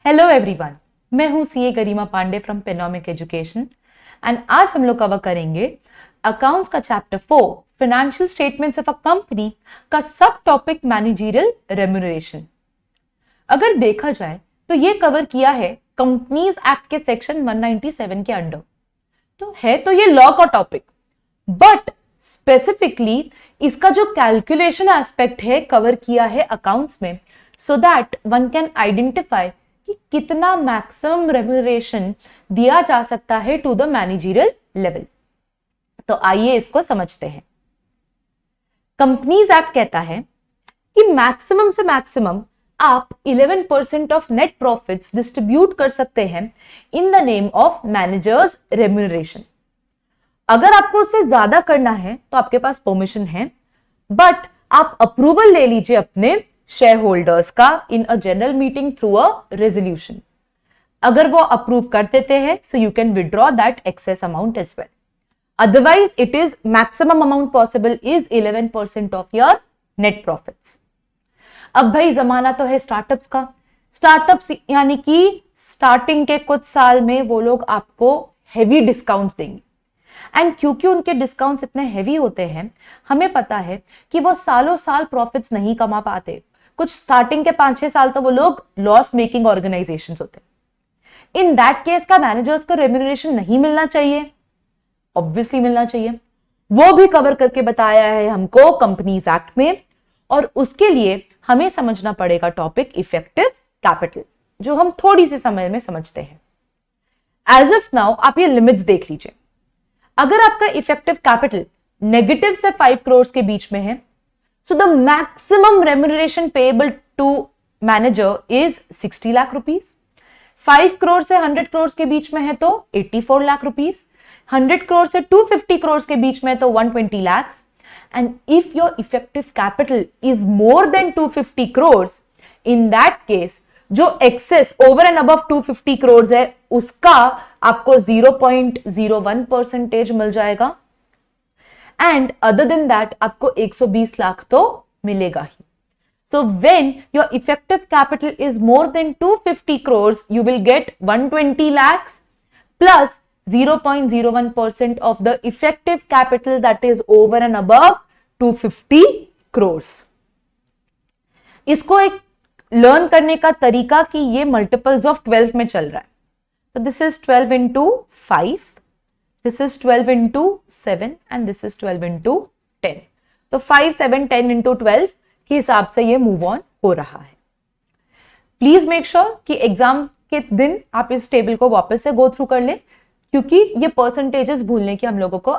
Hello everyone, मैं हूं CA Garima Pandey from Penomic education एंड आज हम लोग कवर करेंगे अकाउंट्स का chapter 4 financial statements of a company का सब टॉपिक मैनेजरियल रेम्यूनरेशन। अगर देखा जाए तो ये कवर किया है कंपनीज एक्ट के सेक्शन 197 के अंडर। तो ये लॉ का टॉपिक, बट स्पेसिफिकली इसका जो कैलकुलेशन एस्पेक्ट है कवर किया है अकाउंट्स में, so that one can identify कि कितना मैक्सिमम रेम्यूनरेशन दिया जा सकता है टू द मैनेजरियल लेवल। तो आइए इसको समझते हैं। कंपनीज एक्ट कहता है कि मैक्सिमम से मैक्सिमम आप 11% ऑफ नेट प्रॉफिट्स डिस्ट्रीब्यूट कर सकते हैं in the name of managers remuneration. अगर आपको उससे ज्यादा करना है तो आपके पास परमिशन है, बट आप अप्रूवल ले लीजिए अपने शेयर होल्डर्स का in a general meeting through a resolution. अगर वो अप्रूव कर देते हैं so you can withdraw that excess amount as well. Otherwise it is maximum amount possible is 11% of your net profits. अब भाई जमाना तो है स्टार्टअप्स का। स्टार्टअप्स यानी कि स्टार्टिंग के कुछ साल में वो लोग आपको हेवी डिस्काउंट्स देंगे, एंड क्योंकि उनके डिस्काउंट्स इतने हेवी होते हैं, हमें पता है कि वो सालों साल प्रॉफिट्स नहीं कमा पाते। कुछ स्टार्टिंग के 5-6 साल तो वो लोग लॉस मेकिंग ऑर्गेनाइजेशंस होते हैं। इन दैट केस का मैनेजर्स को रेम्यूनरेशन नहीं मिलना चाहिए? ऑब्वियसली मिलना चाहिए। वो भी कवर करके बताया है हमको कंपनीज एक्ट में, और उसके लिए हमें समझना पड़ेगा टॉपिक इफेक्टिव कैपिटल, जो हम थोड़ी सी समय में समझते हैं। एज ऑफ नाउ आप ये लिमिट्स देख लीजिए। अगर आपका इफेक्टिव कैपिटल नेगेटिव से 5 करोड़ के बीच में है, so the maximum remuneration payable to manager is 60 lakh rupees. 5 crore से 100 करोड़ के बीच में है तो 84 लाख रुपीज। 100 करोड़ से 250 करोड़ के बीच में है तो 120 lakh. And if your effective capital is more than 250 crore, in that case जो excess over and above 250 crore है उसका आपको 0.01% मिल जाएगा, एंड अदर देन दैट आपको 120 लाख तो मिलेगा ही। So when your effective capital is more than 250 crore you will get 120 lakh plus 0.01% of the effective capital that is over and above 250 crore. इसको एक लर्न करने का तरीका कि ये मल्टीपल्स ऑफ 12 में चल रहा है, तो this is 12 into 5, this is 12 into 7 and this is 12 into 10। तो 5, 7, 10 into 12 के हिसाब से ये मूव ऑन हो रहा है। प्लीज मेक श्योर कि एग्जाम के दिन आप इस टेबल को वापस से गो थ्रू कर ले, क्योंकि ये परसेंटेजेस भूलने की हम लोगों को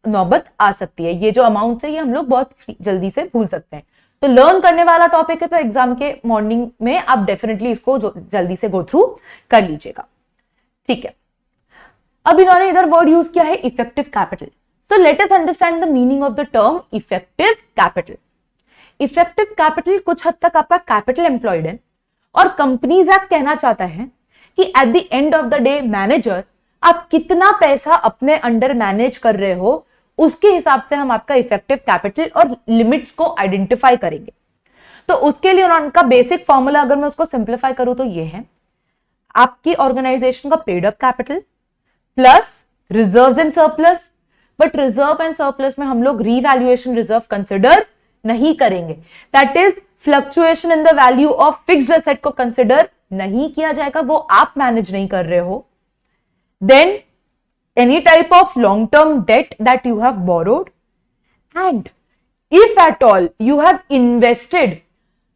नौबत आ सकती है। ये जो अमाउंट है ये हम लोग बहुत जल्दी से भूल सकते हैं। तो लर्न करने वाला टॉपिक है, तो एग्जाम के मॉर्निंग में आप डेफिनेटली इसको जल्दी से गो थ्रू कर लीजिएगा। ठीक है, अब इन्होंने इधर वर्ड यूज किया है effective capital. So let us understand the meaning of the term effective capital. Effective capital कुछ हद तक आपका कैपिटल एम्प्लॉयड है, और कंपनीज एक्ट कहना चाहता है कि eight the end of the day manager आप कितना पैसा अपने अंडर मैनेज कर रहे हो, उसके हिसाब से हम आपका इफेक्टिव कैपिटल और लिमिट्स को आइडेंटिफाई करेंगे। तो उसके लिए उनका बेसिक फॉर्मूला अगर मैं उसको सिंप्लीफाई करूं तो ये है, आपकी ऑर्गेनाइजेशन का paid up capital plus reserves and surplus. But reserve and surplus में हम लोग रीवैल्यूएशन रिजर्व कंसिडर नहीं करेंगे, that is fluctuation in the value of fixed asset को कंसिडर नहीं किया जाएगा, वो आप मैनेज नहीं कर रहे हो। Then any type of long term debt that you have borrowed, and if at all you have invested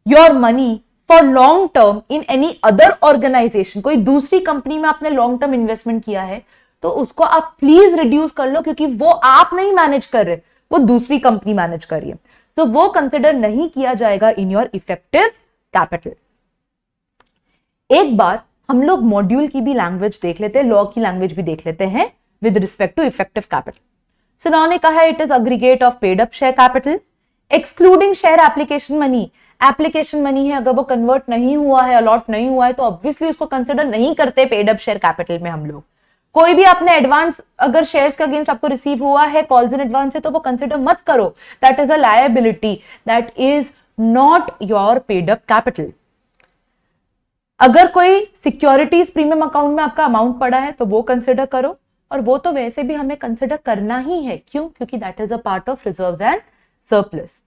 your money for long term in any other organization, कोई दूसरी कंपनी में आपने लॉन्ग टर्म इन्वेस्टमेंट किया है तो उसको आप please reduce कर लो, क्योंकि वो आप नहीं मैनेज कर रहे, वो दूसरी कंपनी मैनेज कर रही है, तो वो कंसिडर नहीं किया जाएगा इन योर इफेक्टिव कैपिटल। एक बार हम लोग मॉड्यूल की भी लैंग्वेज देख लेते हैं, लॉ की लैंग्वेज भी देख लेते हैं with respect to effective capital. So इन्होंने कहा है it is aggregate of paid up share capital excluding share application money. Application money है, अगर वो कन्वर्ट नहीं हुआ है, अलॉट नहीं हुआ है, तो ऑब्वियसली उसको कंसिडर नहीं करते पेड अप शेयर कैपिटल में हम लोग। कोई भी आपने एडवांस अगर शेयर्स के अगेंस्ट आपको रिसीव हुआ है, कॉल्स इन एडवांस है, तो वो कंसिडर मत करो, that is a liability, that is not your paid up capital. अगर कोई सिक्योरिटीज प्रीमियम अकाउंट में आपका अमाउंट पड़ा है तो वो कंसिडर करो, और वो तो वैसे भी हमें कंसिडर करना ही है। क्यों? क्योंकि that is a part of reserves and surplus.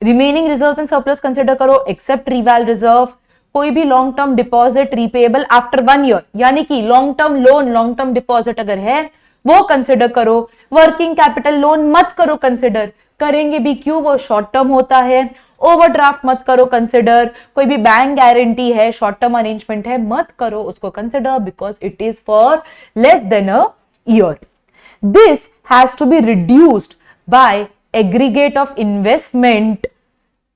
Remaining reserves and surplus consider करो एक्सेप्ट रिवैल रिजर्व। कोई भी long term deposit repayable after 1 year, यानी कि long term loan, long term deposit अगर है वो कंसिडर करो। वर्किंग कैपिटल लोन मत करो कंसिडर, करेंगे भी क्यों, वो शॉर्ट टर्म होता है। ओवरड्राफ्ट मत करो कंसिडर। कोई भी बैंक गारंटी है, शॉर्ट टर्म अरेंजमेंट है, मत करो उसको consider, because it is for less than a year. This has to be reduced by aggregate of investment.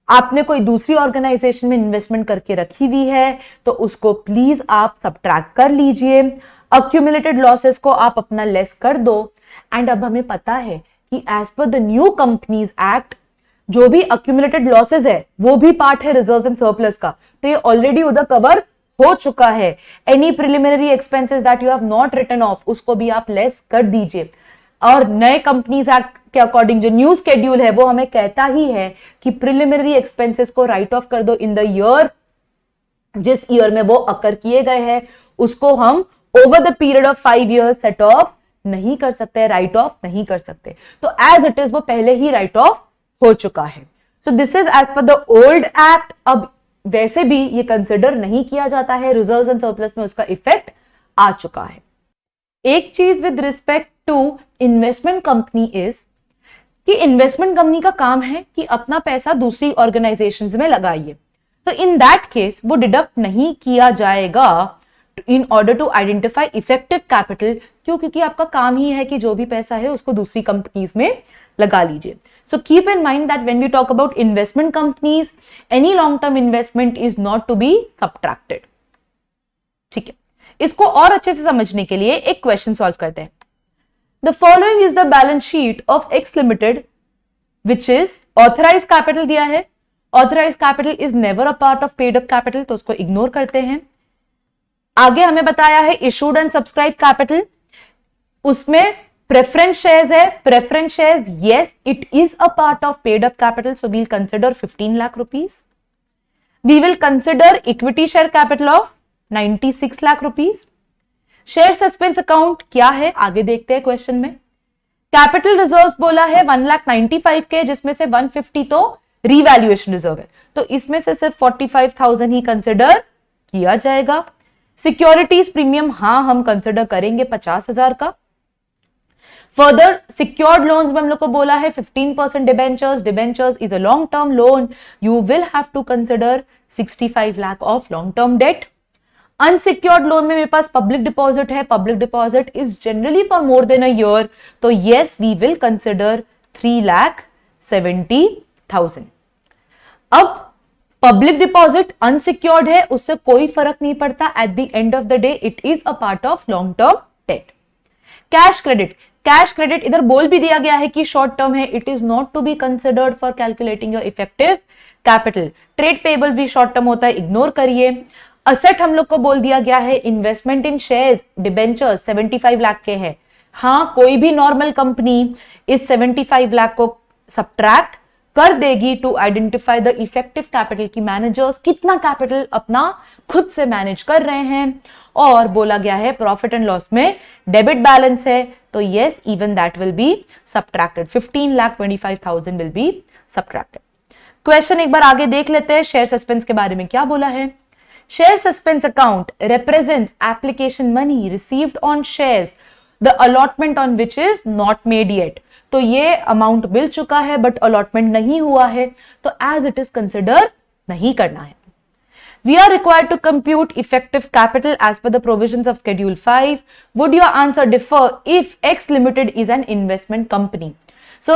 आपने कोई दूसरी ऑर्गेनाइजेशन में इन्वेस्टमेंट करके रखी हुई है तो उसको प्लीज आप सब्ट्रैक्ट कर लीजिए। अक्यूमुलेटेड लॉसेस को आप अपना लेस कर दो। एंड अब हमें पता है कि as per the new companies act जो भी अक्यूमुलेटेड लॉसेस है वो भी पार्ट है रिजर्व्स एंड सरप्लस का, तो ये ऑलरेडी उधर कवर हो चुका है। Any preliminary expenses that you have not written off उसको भी आप लेस कर दीजिए। और नए कंपनीज एक्ट के अकॉर्डिंग जो न्यू शेड्यूल है वो हमें कहता ही है कि प्रिलिमिनरी एक्सपेंसेस को राइट ऑफ कर दो इन द ईयर, जिस ईयर में वो अकर किए गए हैं उसको हम over the period of 5 years set off नहीं कर सकते, राइट ऑफ नहीं कर सकते। तो एज इट इज वो पहले ही राइट ऑफ हो चुका है। So this is as per the old act. अब वैसे भी ये कंसिडर नहीं किया जाता है, रिजर्व्स एंड सरप्लस में उसका इफेक्ट आ चुका है। एक चीज with respect to investment company is कि इन्वेस्टमेंट कंपनी का काम है कि अपना पैसा दूसरी ऑर्गेनाइजेशंस में लगाइए, तो इन दैट केस वो डिडक्ट नहीं किया जाएगा in order to identify effective capital. क्यों? क्योंकि आपका काम ही है कि जो भी पैसा है उसको दूसरी कंपनीज में लगा लीजिए। So keep in mind that when we talk about investment companies, any long term investment is not to be subtracted. ठीक है, इसको और अच्छे से समझने के लिए एक क्वेश्चन सॉल्व करते हैं। The following is the balance sheet of X Limited, which is authorized capital दिया है। Authorized capital is never a part of paid up capital, तो उसको इग्नोर करते हैं। आगे हमें बताया है issued and subscribed capital, उसमें preference shares है। Preference shares, yes, it is a part of paid up capital, so we'll consider 15 lakh rupees. We will consider equity share capital of 96 lakh rupees. Share suspense account क्या है आगे देखते हैं question में। Capital reserves बोला है 1,95,000 के, जिसमें से 150 तो रीवैल्यूएशन रिजर्व है, तो इसमें से सिर्फ 45,000 ही कंसिडर किया जाएगा। सिक्योरिटीज प्रीमियम हाँ हम कंसिडर करेंगे 50,000 का। फर्दर सिक्योर्ड लोन्स में हम लोग को बोला है 15% debentures. Debentures is a long term loan, you will have to consider 65 lakh of long term debt. Unsecured loan में मेरे पास पब्लिक डिपॉजिट है। Public deposit is generally for more than a year, तो यस वी विल कंसिडर 3,70,000। अब public deposit unsecured है, उससे कोई फर्क नहीं पड़ता। At the end of the day it is a part of long term debt. Cash credit, cash credit इधर बोल भी दिया गया है कि शॉर्ट टर्म है, it is not to be considered for calculating your effective capital. Trade payable भी short term होता है, इग्नोर करिए। असेट हम लोग को बोल दिया गया है इन्वेस्टमेंट इन शेयर्स, डिबेंचर्स 75 लाख के हैं। हाँ, कोई भी नॉर्मल कंपनी इस 75 लाख को सब्ट्रैक्ट कर देगी to identify the effective capital की मैनेजर्स कितना कैपिटल अपना खुद से मैनेज कर रहे हैं। और बोला गया है प्रॉफिट एंड लॉस में डेबिट बैलेंस है, तो yes even that will be subtracted. 15,25,000 will be subtracted. Question एक बार आगे देख लेते हैं। शेयर सस्पेंस के बारे में क्या बोला है। Share suspense account represents application money received on shares, the allotment on which is not made yet. तो ये अमाउंट मिल चुका है बट अलॉटमेंट नहीं हुआ है, तो एज इट इज कंसिडर नहीं करना है। We are required to compute effective capital as per the provisions of Schedule 5. Would your answer differ if X Limited is an investment company? So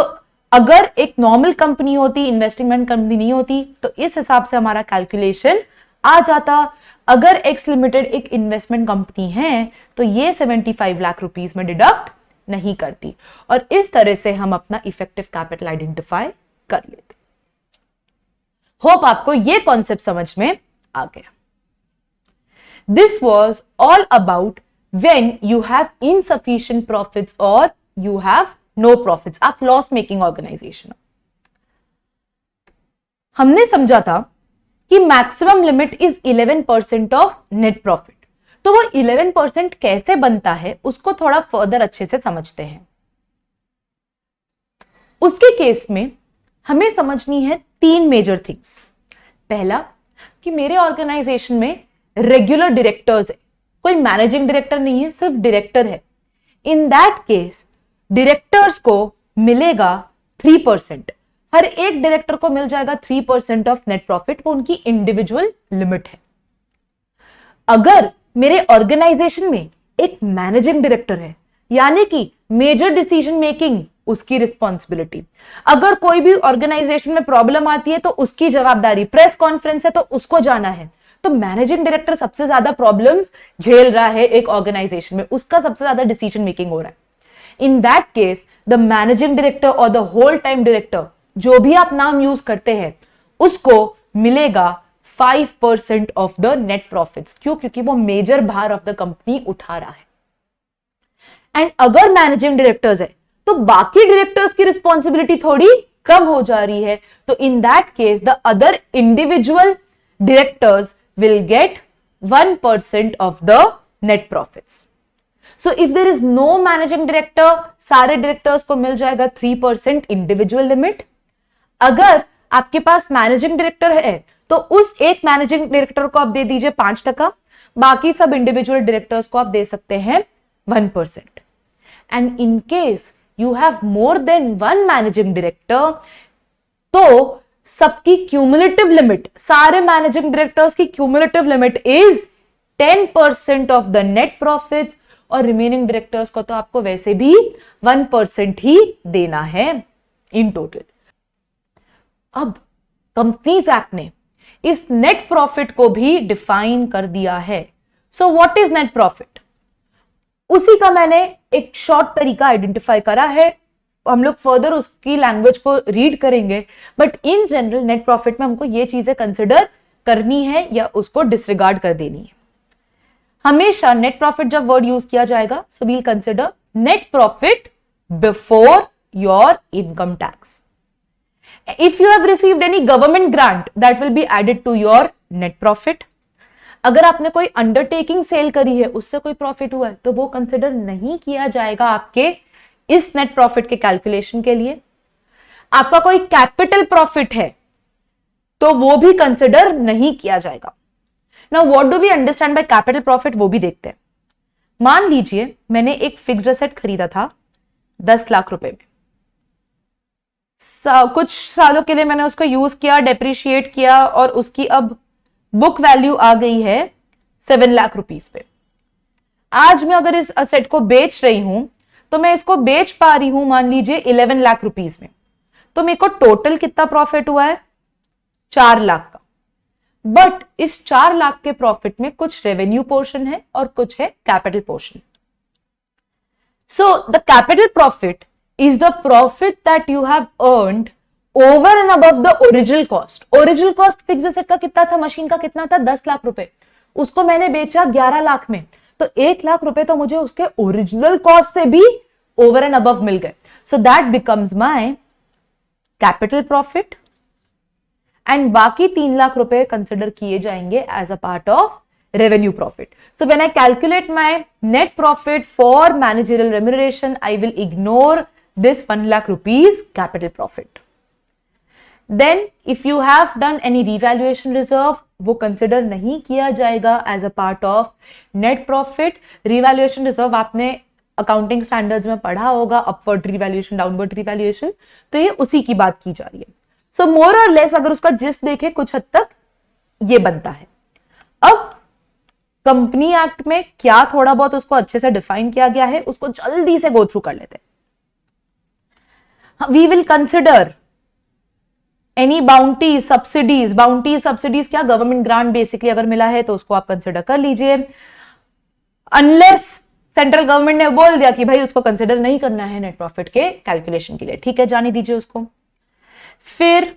अगर एक normal company होती, investment company नहीं होती, तो इस हिसाब से हमारा कैलकुलेशन आ जाता। अगर एक्स लिमिटेड एक इन्वेस्टमेंट कंपनी है तो ये 75 लाख रुपीस में डिडक्ट नहीं करती, और इस तरह से हम अपना इफेक्टिव कैपिटल आइडेंटिफाई कर लेते। होप आपको ये कॉन्सेप्ट समझ में आ गया। This was all about when you have insufficient profits और यू हैव नो प्रॉफिट्स, आप लॉस मेकिंग ऑर्गेनाइजेशन। हमने समझा था कि maximum limit is 11% of net profit. तो वो 11% कैसे बनता है उसको थोड़ा फर्दर अच्छे से समझते हैं। उसके केस में हमें समझनी है 3 मेजर थिंग्स। पहला कि मेरे ऑर्गेनाइजेशन में रेगुलर डायरेक्टर्स है, कोई मैनेजिंग डायरेक्टर नहीं है, सिर्फ डायरेक्टर है। इन दैट केस डायरेक्टर्स को मिलेगा 3%। हर एक डायरेक्टर को मिल जाएगा 3% ऑफ नेट प्रॉफिट, वो उनकी इंडिविजुअल लिमिट है। अगर मेरे ऑर्गेनाइजेशन में एक मैनेजिंग डायरेक्टर है, यानी कि मेजर डिसीजन मेकिंग उसकी रिस्पॉन्सिबिलिटी, अगर कोई भी ऑर्गेनाइजेशन में प्रॉब्लम आती है तो उसकी जवाबदारी, प्रेस कॉन्फ्रेंस है तो उसको जाना है। तो मैनेजिंग डायरेक्टर सबसे ज्यादा प्रॉब्लम्स झेल रहा है एक ऑर्गेनाइजेशन में, उसका सबसे ज्यादा डिसीजन मेकिंग हो रहा है। इन that case the managing director और द होल टाइम डायरेक्टर, जो भी आप नाम यूज करते हैं, उसको मिलेगा 5% ऑफ द नेट प्रॉफिट्स। क्यों? क्योंकि वो मेजर भार ऑफ द कंपनी उठा रहा है। एंड अगर मैनेजिंग डायरेक्टर्स है तो बाकी डायरेक्टर्स की रिस्पॉन्सिबिलिटी थोड़ी कम हो जा रही है। तो in that case the other individual directors will get 1% of the net profits. So if there is no managing director, सारे डायरेक्टर्स को मिल जाएगा 3% इंडिविजुअल लिमिट। अगर आपके पास मैनेजिंग डायरेक्टर है तो उस एक मैनेजिंग डायरेक्टर को आप दे दीजिए 5%, बाकी सब इंडिविजुअल डायरेक्टर्स को आप दे सकते हैं 1%। And in case you have more than 1 managing director, तो सबकी क्यूमुलेटिव लिमिट, सारे मैनेजिंग डायरेक्टर्स की cumulative limit is 10% of the net profits, और रिमेनिंग डायरेक्टर्स को तो आपको वैसे भी 1% ही देना है इन टोटल। अब कंपनीज एक्ट ने इस नेट प्रॉफिट को भी डिफाइन कर दिया है। So what is net profit? उसी का मैंने एक शॉर्ट तरीका आइडेंटिफाई करा है, हम लोग फर्दर उसकी लैंग्वेज को रीड करेंगे, but in general net profit में हमको ये चीजें कंसिडर करनी है या उसको डिसरिगार्ड कर देनी है। हमेशा नेट प्रॉफिट जब वर्ड यूज किया जाएगा, so we'll consider net profit before your income tax. If you have received any government grant, that will be added to your net profit. अगर आपने कोई अंडरटेकिंग सेल करी है, उससे कोई प्रॉफिट हुआ है, तो वो कंसिडर नहीं किया जाएगा आपके इस नेट प्रॉफिट के कैलकुलेशन के लिए। आपका कोई कैपिटल प्रॉफिट है तो वो भी कंसिडर नहीं किया जाएगा। Now what do we understand by capital profit, वो भी देखते हैं। मान लीजिए मैंने एक फिक्स्ड एसेट खरीदा था 10 लाख रुपए में, कुछ सालों के लिए मैंने उसको यूज किया, डेप्रिशिएट किया, और उसकी अब बुक वैल्यू आ गई है 7 लाख रुपीस पे। आज मैं अगर इस असेट को बेच रही हूं तो मैं इसको बेच पा रही हूं मान लीजिए 11 लाख रुपीस में, तो मेरे को टोटल कितना प्रॉफिट हुआ है? 4 लाख का। बट इस 4 लाख के प्रॉफिट में कुछ रेवेन्यू पोर्शन है और कुछ है capital portion. So the capital profit is the profit that you have earned over and above the original cost. Original cost fix asset का कितना था? मशीन का कितना था? 10 लाख रुपए। उसको मैंने बेचा 11 लाख में, तो 1 लाख रुपए तो मुझे उसके ओरिजिनल कॉस्ट से भी ओवर एंड अबव मिल गए। So that becomes my capital profit, and बाकी 3 लाख रुपए कंसिडर किए जाएंगे as a part of revenue profit. So when I calculate my net profit for managerial remuneration, I will ignore this 1 lakh rupees capital profit. Then if you have done any revaluation reserve, वो consider नहीं किया जाएगा as a part of net profit. Revaluation reserve आपने accounting standards में पढ़ा होगा, upward revaluation, downward revaluation, तो ये उसी की बात की जा रही है। So more or less अगर उसका जिस्ट देखें कुछ हद तक ये बनता है। अब कंपनी एक्ट में क्या थोड़ा बहुत उसको अच्छे से डिफाइन किया गया है, उसको जल्दी से गो थ्रू कर लेते हैं। We will consider any bounty subsidies. Bounty subsidies क्या? गवर्नमेंट ग्रांट बेसिकली अगर मिला है तो उसको आप कंसिडर कर लीजिए, अनलेस सेंट्रल गवर्नमेंट ने बोल दिया कि भाई उसको कंसिडर नहीं करना है नेट प्रॉफिट के कैलकुलेशन के लिए, ठीक है, जाने दीजिए उसको। फिर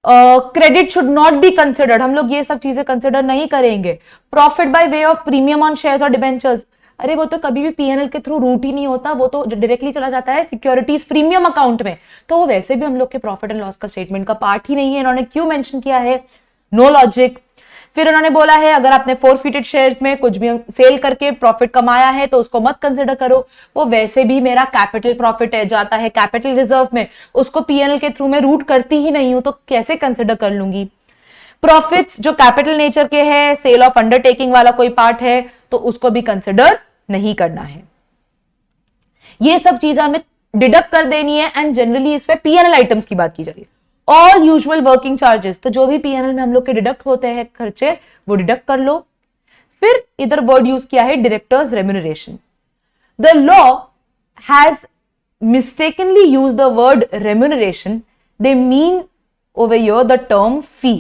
credit should not be considered, हम लोग ये सब चीजें कंसिडर नहीं करेंगे। Profit by way of premium on shares और डिबेंचर्स, अरे वो तो कभी भी पीएनएल के थ्रू रूट ही नहीं होता, वो तो डायरेक्टली चला जाता है सिक्योरिटीज प्रीमियम अकाउंट में, तो वो वैसे भी हम लोग के प्रॉफिट एंड लॉस का स्टेटमेंट का पार्ट ही नहीं है। इन्होंने क्यों मेंशन किया है? No logic. फिर उन्होंने बोला है अगर आपने फोरफिटेड शेयर्स में कुछ भी सेल करके प्रॉफिट कमाया है तो उसको मत कंसिडर करो, वो वैसे भी मेरा कैपिटल प्रॉफिट है, जाता है कैपिटल रिजर्व में, उसको पीएनएल के थ्रू मैं रूट करती ही नहीं हूं तो कैसे कंसिडर कर लूंगी। प्रॉफिट्स जो कैपिटल नेचर के हैं, सेल ऑफ अंडरटेकिंग वाला कोई पार्ट है तो उसको भी कंसिडर नहीं करना है। ये सब चीजें हमें डिडक्ट कर देनी है एंड जनरली इस पे पीएनएल आइटम्स की बात की जाएगी। ऑल यूजुअल वर्किंग चार्जेस, तो जो भी पीएनएल में हम लोग के डिडक्ट होते हैं खर्चे, वो डिडक्ट कर लो। फिर इधर वर्ड यूज किया है directors remuneration. The law has mistakenly use the word remuneration, they mean over here the term fee.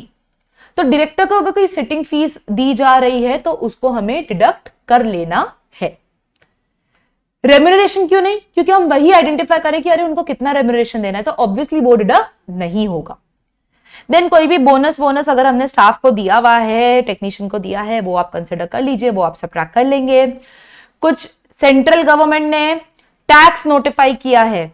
तो डायरेक्टर को अगर कोई सिटिंग फीस दी जा रही है तो उसको हमें डिडक्ट कर लेना है। रेम्यूनरेशन क्यों नहीं? क्योंकि हम वही आइडेंटिफाई करें कि अरे उनको कितना रेम्यूनरेशन देना है, तो ऑब्वियसली वो डिडक्ट नहीं होगा। देन कोई भी बोनस अगर हमने स्टाफ को दिया हुआ है, टेक्नीशियन को दिया है, वो आप कंसिडर कर लीजिए, वो आप सब्ट्रैक्ट कर लेंगे। कुछ सेंट्रल गवर्नमेंट ने टैक्स नोटिफाई किया है,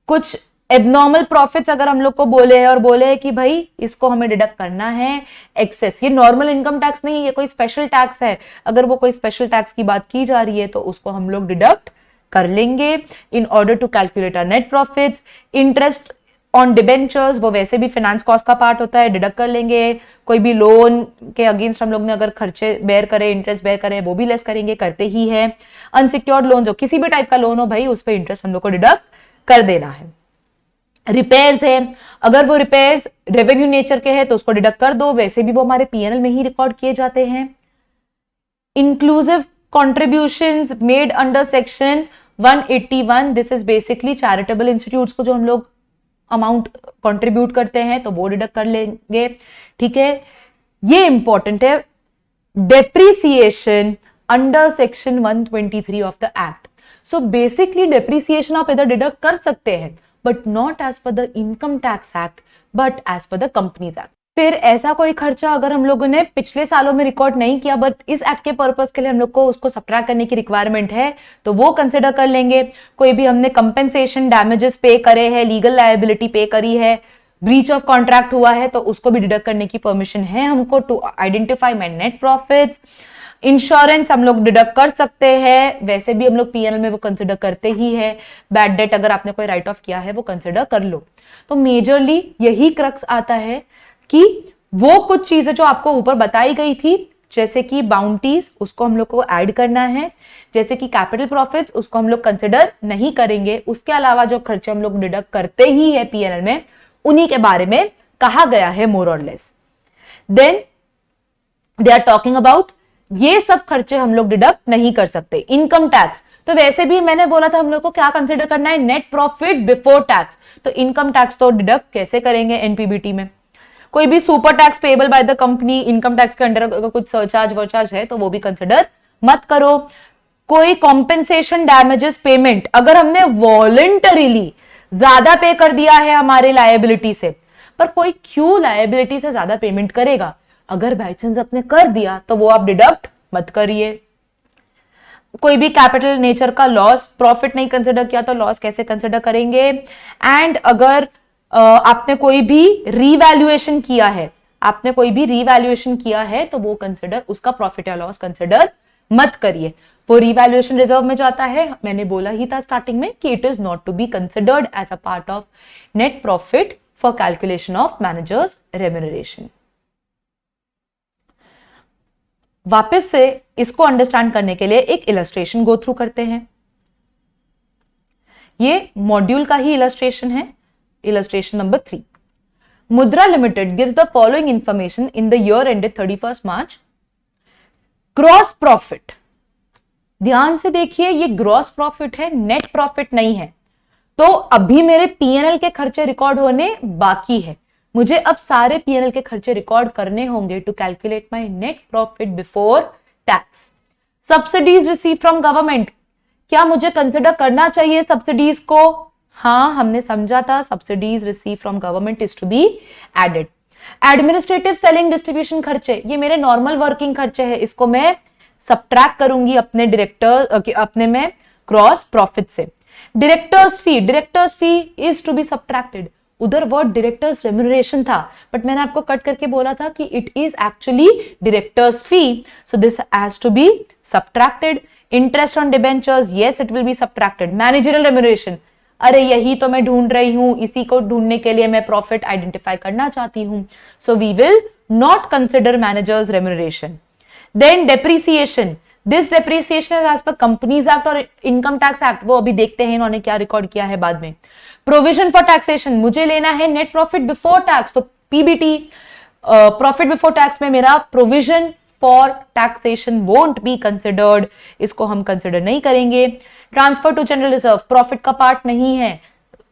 कुछ एबनॉर्मल प्रॉफिट्स अगर हम लोग को बोले हैं और बोले हैं कि भाई इसको हमें डिडक्ट करना है एक्सेस, ये नॉर्मल इनकम टैक्स नहीं है, ये कोई स्पेशल टैक्स है, अगर वो कोई स्पेशल टैक्स की बात की जा रही है तो उसको हम लोग डिडक्ट कर लेंगे in order to calculate our net profits. Interest on debentures, वो वैसे भी फाइनेंस कॉस्ट का पार्ट होता है, डिडक्ट कर लेंगे। कोई भी लोन के अगेंस्ट हम लोग ने अगर खर्चे बेयर करे, इंटरेस्ट बेयर करे, वो भी लेस करेंगे, करते ही है। अनसिक्योर्ड लोन, जो किसी भी टाइप का लोन हो भाई, उस पर इंटरेस्ट हम लोग को डिडक्ट कर देना है। रिपेयर्स है, अगर वो रिपेयर्स रेवेन्यू नेचर के हैं तो उसको डिडक्ट कर दो, वैसे भी वो हमारे पीएनएल में ही रिकॉर्ड किए जाते हैं। Inclusive contributions made under section 181, this is basically charitable institutes को जो हम लोग अमाउंट कंट्रीब्यूट करते हैं तो वो डिडक्ट कर लेंगे। ठीक है, ये इंपॉर्टेंट है। Depreciation under section 123 of the act. So basically depreciation आप इधर डिडक्ट कर सकते हैं, but not as per the income tax act, but as per the companies act. फिर ऐसा कोई खर्चा अगर हम लोगों ने पिछले सालों में रिकॉर्ड नहीं किया बट इस एक्ट के पर्पस के लिए हम लोग को उसको सब्ट्रैक्ट करने की रिक्वायरमेंट है तो वो कंसिडर कर लेंगे। कोई भी हमने कंपेंसेशन डैमेजेस पे करे हैं, लीगल लायबिलिटी पे करी है, ब्रीच ऑफ कॉन्ट्रैक्ट हुआ है तो उसको भी डिडक्ट करने की परमिशन है हमको to identify my net profits. Insurance हम लोग डिडक्ट कर सकते हैं, वैसे भी हम लोग पीएनएल में वो कंसिडर करते ही है। बैड डेट अगर आपने कोई राइट ऑफ किया है वो कंसिडर कर लो। तो मेजरली यही क्रक्स आता है कि वो कुछ चीजें जो आपको ऊपर बताई गई थी, जैसे कि बाउंटीज, उसको हम लोग को ऐड करना है, जैसे कि कैपिटल प्रॉफिट्स, उसको हम लोग कंसिडर नहीं करेंगे। उसके अलावा जो खर्चे हम लोग डिडक्ट करते ही है पीएनएल में, उन्हीं के बारे में कहा गया है मोर और less. Then they are talking about ये सब खर्चे हम लोग डिडक्ट नहीं कर सकते। इनकम टैक्स, तो वैसे भी मैंने बोला था हम लोग को क्या कंसिडर करना है, नेट प्रॉफिट बिफोर टैक्स। तो इनकम टैक्स तो डिडक्ट कैसे करेंगे एनपीबीटी में। कोई भी super tax payable by the company, income tax के अंडर अगर कुछ सरचार्ज वर्चार्ज है तो वो भी कंसिडर मत करो। कोई कॉम्पेंसेशन डैमेजेस पेमेंट अगर हमने वॉलंटरीली ज्यादा पे कर दिया है हमारे लायबिलिटी से, पर कोई क्यों लायबिलिटी से ज्यादा पेमेंट करेगा, अगर बाई चांस आपने कर दिया तो वो आप डिडक्ट मत करिए। कोई भी कैपिटल नेचर का लॉस, प्रॉफिट नहीं कंसिडर किया तो लॉस कैसे कंसिडर करेंगे। एंड अगर आपने कोई भी रीवैल्यूएशन किया है, तो वो कंसिडर, उसका प्रॉफिट या लॉस कंसिडर मत करिए। वो रीवैल्यूएशन रिजर्व में जाता है। मैंने बोला ही था स्टार्टिंग में कि it is not to be considered as a part of net profit for calculation of managers remuneration. वापस से इसको अंडरस्टैंड करने के लिए एक इलस्ट्रेशन गो थ्रू करते हैं। ये मॉड्यूल का ही इलस्ट्रेशन है, इलस्ट्रेशन नंबर 3। मुद्रा limited gives the following information in the year ended 31 March. Gross profit, ध्यान से देखिए, ये ग्रॉस प्रॉफिट है, नेट प्रॉफिट नहीं है। तो अभी मेरे पीएनएल के खर्चे रिकॉर्ड होने बाकी है, मुझे अब सारे पीएनएल के खर्चे रिकॉर्ड करने होंगे to calculate my net profit before tax. Subsidies receive from government, क्या मुझे कंसिडर करना चाहिए सब्सिडीज को? हाँ, हमने समझा था subsidies receive from government is to be added. Administrative selling distribution खर्चे, ये मेरे नॉर्मल वर्किंग खर्चे हैं, इसको मैं सब्ट्रैक्ट करूंगी अपने अपने में ग्रॉस प्रॉफिट से। Directors fee is to be subtracted. उधर वर्ड डायरेक्टर्स रेम्यूनरेशन था, बट मैंने आपको कट करके बोला था कि it is actually directors fee, so this has to be subtracted. Interest on debentures, yes it will be subtracted. Managerial remuneration, अरे यही तो मैं ढूंढ रही हूं, इसी को ढूंढने के लिए मैं प्रॉफिट आइडेंटिफाई करना चाहती हूं, so we will not consider managers remuneration. Then depreciation, this depreciation as per companies act और इनकम टैक्स एक्ट, वो अभी देखते हैं इन्होंने क्या रिकॉर्ड किया है बाद में। प्रोविजन फॉर टैक्सेशन, मुझे लेना है नेट प्रॉफिट बिफोर टैक्स, तो पीबीटी प्रॉफिट बिफोर टैक्स में मेरा provision for taxation won't be considered, इसको हम कंसिडर नहीं करेंगे। Transfer to general reserve, profit का पार्ट नहीं है,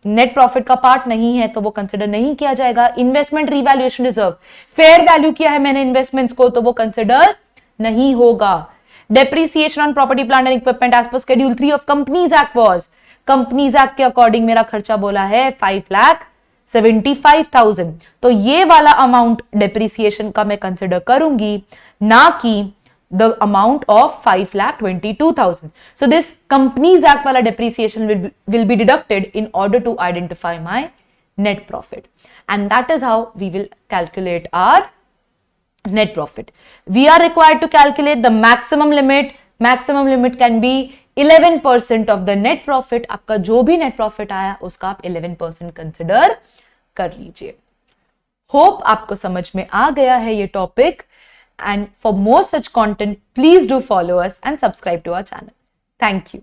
नेट प्रॉफिट का पार्ट नहीं है, तो वो कंसिडर नहीं किया जाएगा। Investment revaluation reserve, fair value किया है मैंने इन्वेस्टमेंट्स को, तो वो कंसिडर नहीं होगा। Depreciation on property plant and equipment as per schedule 3 of companies act was, companies act के अकॉर्डिंग मेरा खर्चा बोला है 5,75,000, तो ये वाला अमाउंट डेप्रीसिएशन का मैं कंसिडर करूंगी, ना कि the amount of 5,22,000. So this Companies Act wala depreciation will be deducted in order to identify my net profit, and that is how we will calculate our net profit. We are required to calculate the maximum limit. Maximum limit can be 11% of the net profit. आपका जो भी net profit आया उसका आप 11% consider कर लीजिए। Hope आपको समझ में आ गया है ये topic. And for more such content, please do follow us and subscribe to our channel. Thank you.